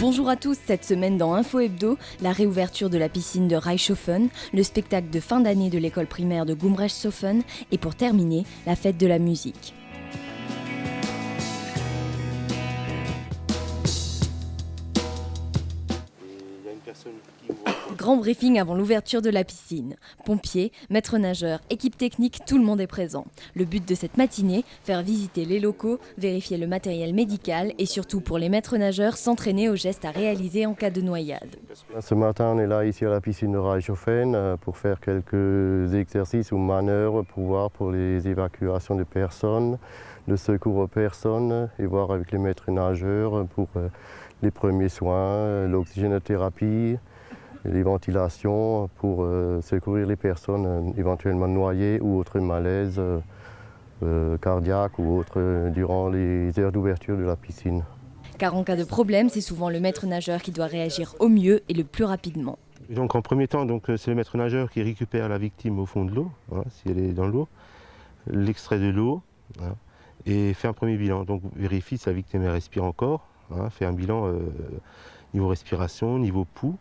Bonjour à tous, cette semaine dans Info Hebdo, la réouverture de la piscine de Reichshofen, le spectacle de fin d'année de l'école primaire de Gumrechtshofen et pour terminer, la fête de la musique. Grand briefing avant l'ouverture de la piscine. Pompiers, maîtres nageurs, équipe technique, tout le monde est présent. Le but de cette matinée, faire visiter les locaux, vérifier le matériel médical et surtout pour les maîtres nageurs, s'entraîner aux gestes à réaliser en cas de noyade. Ce matin, on est là ici à la piscine de Reichshofen pour faire quelques exercices ou manœuvres pour les évacuations de personnes, le secours aux personnes et voir avec les maîtres nageurs pour les premiers soins, l'oxygénothérapie, les ventilations pour secourir les personnes éventuellement noyées ou autres malaises cardiaques ou autres durant les heures d'ouverture de la piscine. Car en cas de problème, c'est souvent le maître nageur qui doit réagir au mieux et le plus rapidement. Et donc en premier temps, c'est le maître nageur qui récupère la victime au fond de l'eau, si elle est dans l'eau, l'extrait de l'eau et fait un premier bilan. Donc vérifie si la victime respire encore, fait un bilan niveau respiration, niveau pouls.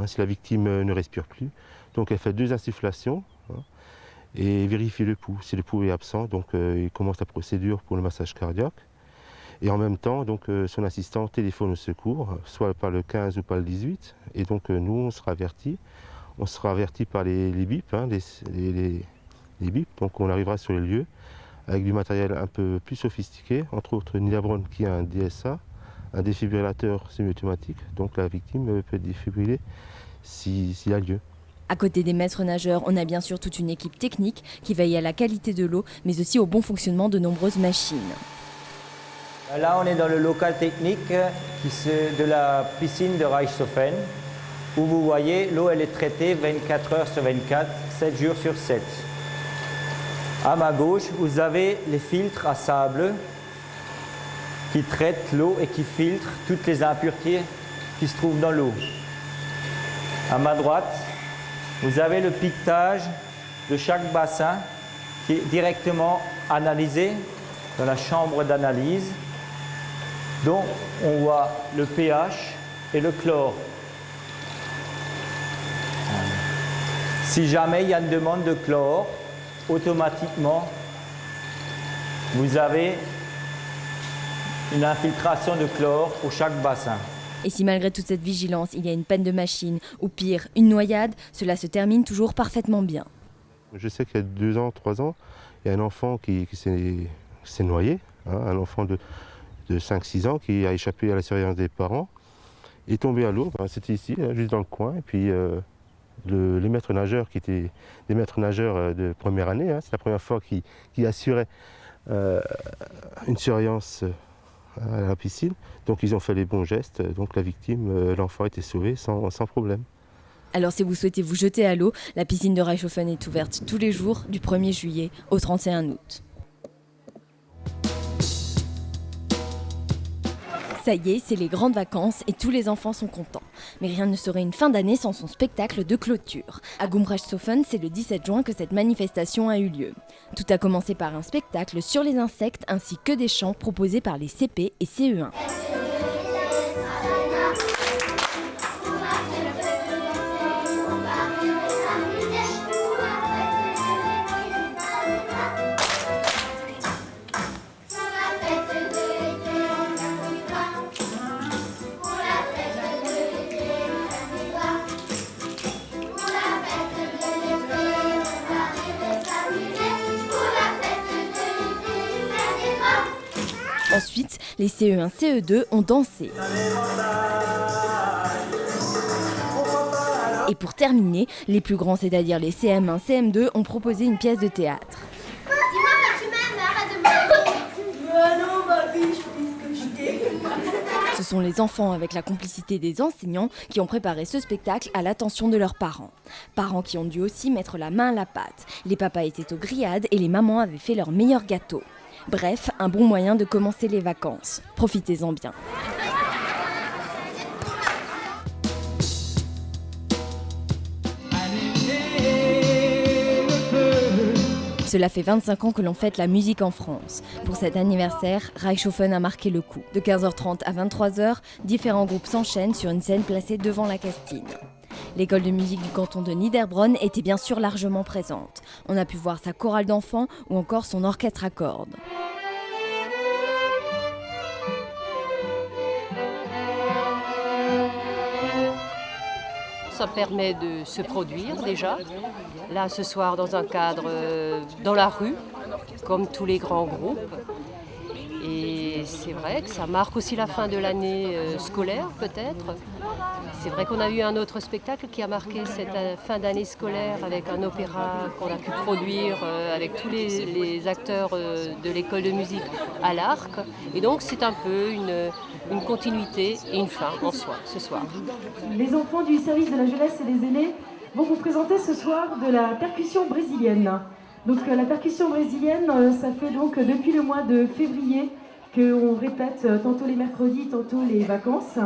Si la victime ne respire plus, donc elle fait 2 insufflations et vérifie le pouls. Si le pouls est absent, donc il commence la procédure pour le massage cardiaque. Et en même temps, donc, son assistant téléphone au secours, soit par le 15 ou par le 18. Et donc nous, on sera avertis. On sera avertis par les bips, les bips. Donc on arrivera sur les lieux avec du matériel un peu plus sophistiqué, entre autres Nilabron qui a un DSA, un défibrillateur semi-automatique, donc la victime peut être défibrillée s'il y a lieu. À côté des maîtres nageurs, on a bien sûr toute une équipe technique qui veille à la qualité de l'eau, mais aussi au bon fonctionnement de nombreuses machines. Là, on est dans le local technique de la piscine de Reichshofen, où vous voyez, l'eau elle est traitée 24 heures sur 24, 7 jours sur 7. À ma gauche, vous avez les filtres à sable qui traite l'eau et qui filtre toutes les impuretés qui se trouvent dans l'eau. À ma droite, vous avez le piquetage de chaque bassin qui est directement analysé dans la chambre d'analyse, dont on voit le pH et le chlore. Si jamais il y a une demande de chlore, automatiquement, vous avez une infiltration de chlore pour chaque bassin. Et si malgré toute cette vigilance, il y a une panne de machine, ou pire, une noyade, cela se termine toujours parfaitement bien. Je sais qu'il y a 2 ans, 3 ans, il y a un enfant qui s'est noyé, un enfant de 5-6 ans qui a échappé à la surveillance des parents, est tombé à l'eau, c'était ici, juste dans le coin, et puis les maîtres nageurs qui étaient des maîtres nageurs de première année, c'est la première fois qu'ils assuraient une surveillance à la piscine, donc ils ont fait les bons gestes, donc la victime, l'enfant a été sauvé sans problème. Alors si vous souhaitez vous jeter à l'eau, la piscine de Reichshofen est ouverte tous les jours du 1er juillet au 31 août. Ça y est, c'est les grandes vacances et tous les enfants sont contents. Mais rien ne serait une fin d'année sans son spectacle de clôture. À Gumrechtshofen, c'est le 17 juin que cette manifestation a eu lieu. Tout a commencé par un spectacle sur les insectes ainsi que des chants proposés par les CP et CE1. Ensuite, les CE1, CE2 ont dansé. Et pour terminer, les plus grands, c'est-à-dire les CM1, CM2, ont proposé une pièce de théâtre. Dis-moi que tu m'aimes, arrête de me non, ma vie, je suis Ce sont les enfants, avec la complicité des enseignants, qui ont préparé ce spectacle à l'attention de leurs parents. Parents qui ont dû aussi mettre la main à la pâte. Les papas étaient aux grillades et les mamans avaient fait leur meilleur gâteau. Bref, un bon moyen de commencer les vacances. Profitez-en bien. Cela fait 25 ans que l'on fête la musique en France. Pour cet anniversaire, Reichshofen a marqué le coup. De 15h30 à 23h, différents groupes s'enchaînent sur une scène placée devant la Castine. L'école de musique du canton de Niederbronn était bien sûr largement présente. On a pu voir sa chorale d'enfants ou encore son orchestre à cordes. Ça permet de se produire déjà. Là, ce soir, dans un cadre dans la rue, comme tous les grands groupes. Et c'est vrai que ça marque aussi la fin de l'année scolaire, peut-être. C'est vrai qu'on a eu un autre spectacle qui a marqué cette fin d'année scolaire avec un opéra qu'on a pu produire avec tous les acteurs de l'école de musique à l'Arc. Et donc, c'est un peu une continuité et une fin en soi, ce soir. Les enfants du service de la jeunesse et des aînés vont vous présenter ce soir de la percussion brésilienne. Donc la percussion brésilienne, ça fait donc depuis le mois de février qu'on répète tantôt les mercredis, tantôt les vacances.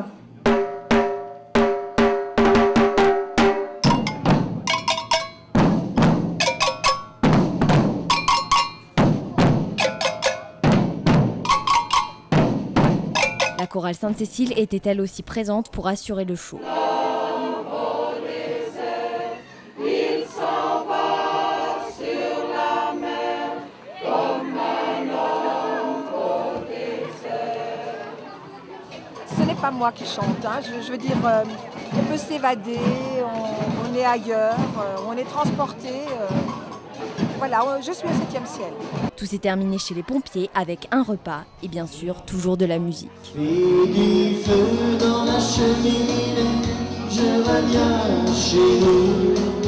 La chorale Sainte-Cécile était elle aussi présente pour assurer le show. Ce n'est pas moi qui chante, hein. Je veux dire, on peut s'évader, on est ailleurs, on est transporté. Voilà, je suis au 7e ciel. Tout s'est terminé chez les pompiers avec un repas et bien sûr toujours de la musique. Fais du feu dans la cheminée, je reviens chez nous.